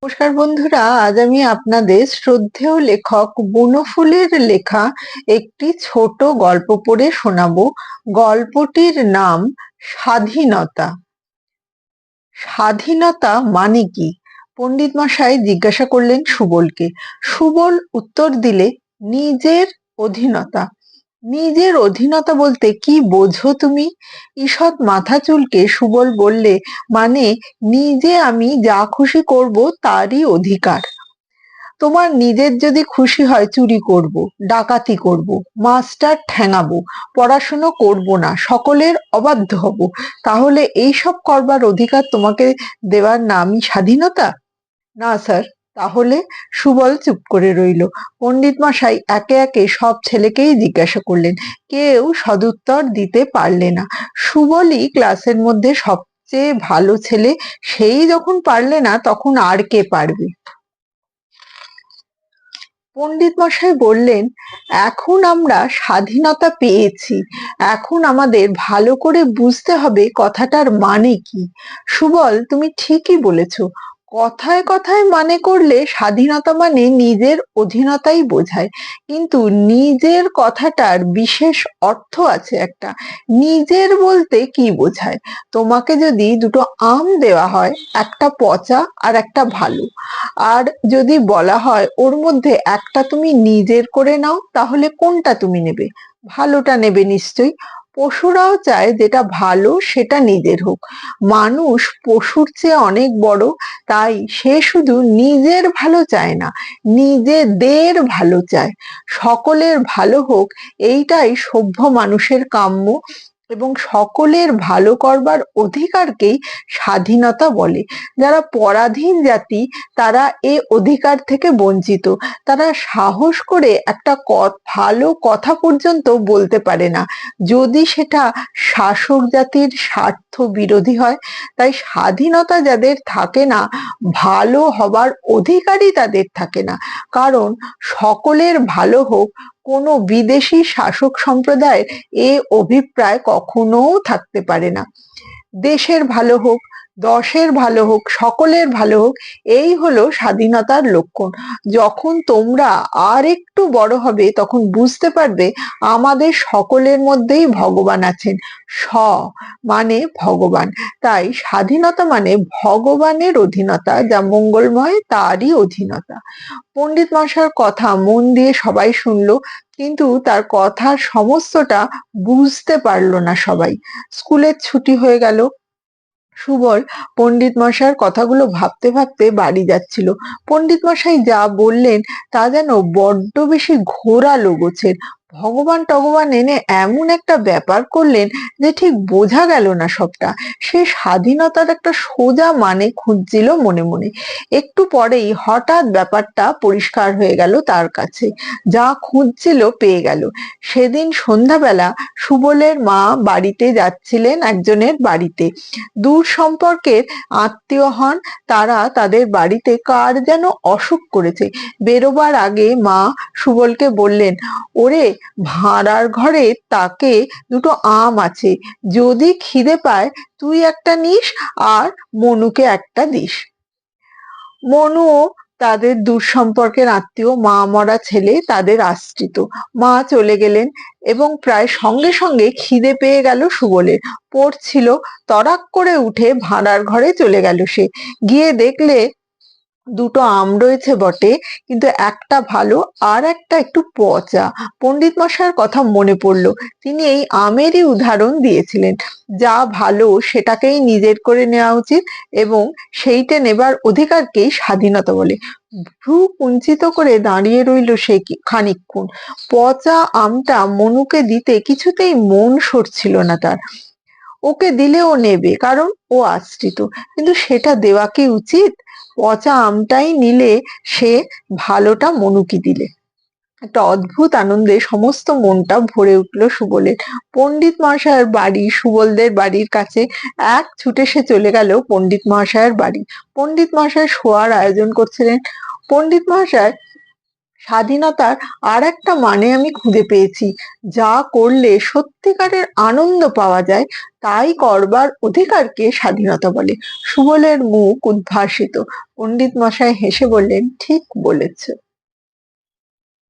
নমস্কার বন্ধুরা, আজ আমি আপনাদের শ্রদ্ধেয় লেখক বনফুলের লেখা একটি ছোট গল্প পড়ে শোনাবো। গল্পটির নাম স্বাধীনতা। স্বাধীনতা মানে কি? পণ্ডিত মশাই জিজ্ঞাসা করলেন সুবলকে। সুবল উত্তর দিলে, নিজের অধীনতা। নিজের অধীনতা বলতে কি বোঝো তুমি? ঈষৎ মাথা চুলকে সুবল বললে, মানে নিজে আমি যা খুশি করব তারই অধিকার। তোমার নিজের যদি খুশি হয় চুরি করব, ডাকাতি করব, মাস্টার ঠ্যাঙাবো, পড়াশুনো করব না, সকলের অবাধ্য হব, তাহলে এইসব করবার অধিকার তোমাকে দেওয়ার নামই স্বাধীনতা? না স্যার। তাহলে? সুবল চুপ করে রইল। পণ্ডিত মশাই একে একে সব ছেলেকেই জিজ্ঞাসা করলেন। কেউ সদুত্তর দিতে পারলে না। সুবলই ক্লাসের মধ্যে সবচেয়ে ভালো ছেলে, সেই যখন পারলে না তখন আর কে পারবে? পণ্ডিত মশাই বললেন, এখন আমরা স্বাধীনতা পেয়েছি, এখন আমাদের ভালো করে বুঝতে হবে কথাটার মানে কি। সুবল, তুমি ঠিকই বলেছ। কথায় কথায় মানে করলে স্বাধীনতা মানে নিজের অধীনতাই বোঝায়, কিন্তু নিজের কথাটার বিশেষ অর্থ আছে একটা। নিজের বলতে কি বোঝায়? তোমাকে যদি দুটো আম দেওয়া হয়, একটা পচা আর একটা ভালো, আর যদি বলা হয় ওর মধ্যে একটা তুমি নিজের করে নাও, তাহলে কোনটা তুমি নেবে? ভালোটা নেবে নিশ্চয়ই। পশুরাও চায় যেটা ভালো সেটা নিজের হোক। মানুষ পশুর চেয়ে অনেক বড়, তাই সে শুধু নিজের ভালো চায় না, নিজেদের ভালো চায়। সকলের ভালো হোক, এইটাই সভ্য মানুষের কাম্য, এবং সকলের ভালো করবার অধিকারকেই স্বাধীনতা বলে। যারা পরাধীন জাতি, তারা এ অধিকার থেকে বঞ্চিত। তারা সাহস করে একটা ভালো কথা পর্যন্ত বলতে পারে না, যদি সেটা শাসক জাতির স্বার্থ বিরোধী হয়। তাই স্বাধীনতা যাদের থাকে না, ভালো হবার অধিকারই তাদের থাকে না। কারণ সকলের ভালো হোক, কোনো বিদেশি শাসক সম্প্রদায়ের এ অভিপ্রায় কখনো থাকতে পারে না। দেশের ভালো হোক, দশের ভালো হোক, সকলের ভালো হোক, এই হলো স্বাধীনতার লক্ষণ। যখন তোমরা আর একটু বড় হবে তখন বুঝতে পারবে আমাদের সকলের মধ্যেই ভগবান আছেন। স মানে ভগবান। তাই স্বাধীনতা মানে ভগবানের অধীনতা, যা মঙ্গলময় তারই অধীনতা। পণ্ডিত মশাইয়ের কথা মন দিয়ে সবাই শুনলো, কিন্তু তার কথার সমস্তটা বুঝতে পারলো না সবাই। স্কুলের ছুটি হয়ে গেল। সুবল পণ্ডিত মশাইয়ের কথাগুলো ভাবতে ভাবতে বাড়ি যাচ্ছিল। পণ্ডিত মশাই যা বললেন তা যেন বড্ড বেশি ঘোরালো গোছের। ভগবান টগবান এনে এমন একটা ব্যাপার করলেন যে ঠিক বোঝা গেল না সবটা। সে স্বাধীনতার একটা সোজা মানে খুঁজছিল মনে মনে। একটু পরেই হঠাৎ ব্যাপারটা পরিষ্কার হয়ে গেল তার কাছে। যা খুঁজছিল পেয়ে গেল। সেদিন সন্ধ্যাবেলা সুবলের মা বাড়িতে যাচ্ছিলেন একজনের বাড়িতে। দূর সম্পর্কের আত্মীয় হন তারা। তাদের বাড়িতে কার যেন অসুখ করেছে। বেরোবার আগে মা সুবলকে বললেন, ওরে, ভাঁড়ার ঘরে তাকে দুটো আম আছে, যদি খিদে পায় তুই একটা নিস আর মনুকে একটা দিস। মনুও তাদের দূর সম্পর্কের আত্মীয়, মা মরা ছেলে, তাদের আশ্রিত। মা চলে গেলেন এবং প্রায় সঙ্গে সঙ্গে খিদে পেয়ে গেল সুবলের। পড়ছিল, তড়াক করে উঠে ভাঁড়ার ঘরে চলে গেল সে। গিয়ে দেখলে দুটো আম রয়েছে বটে, কিন্তু একটা ভালো আর একটা একটু পচা। পণ্ডিত মশাইয়ের কথা মনে পড়লো। তিনি এই আমেরই উদাহরণ দিয়েছিলেন। যা ভালো সেটাকেই নিজের করে নেওয়া উচিত, এবং সেইটে নেবার অধিকারকেই স্বাধীনতা বলে। ভ্রু কুঞ্চিত করে দাঁড়িয়ে রইল সে খানিকক্ষণ। পচা আমটা মনুকে দিতে কিছুতেই মন সরছিল না তার। ওকে দিলে ও নেবে, কারণ ও আশ্রিত, কিন্তু সেটা দেওয়া কি উচিত? পচা আমটাই নিলে সে ভালোটা মনুকে দিলে। একটা অদ্ভুত আনন্দে সমস্ত মনটা ভরে উঠল সুবলের। পণ্ডিত মহাশয়ের বাড়ি সুবলদের বাড়ির কাছে। এক ছুটে সে চলে গেল পণ্ডিত মহাশয়ের বাড়ি। পণ্ডিত মহাশয় শোয়ার আয়োজন করছিলেন। পণ্ডিত মহাশয় স্বাধীনতার আর একটা মানে আমি খুঁজে পেয়েছি, যা করলে সত্যিকারের আনন্দ পাওয়া যায় তাই করবার অধিকারকে স্বাধীনতা বলে। সুবলের মুখ উদ্ভাসিত। পণ্ডিত মশাই হেসে বললেন, ঠিক বলেছ।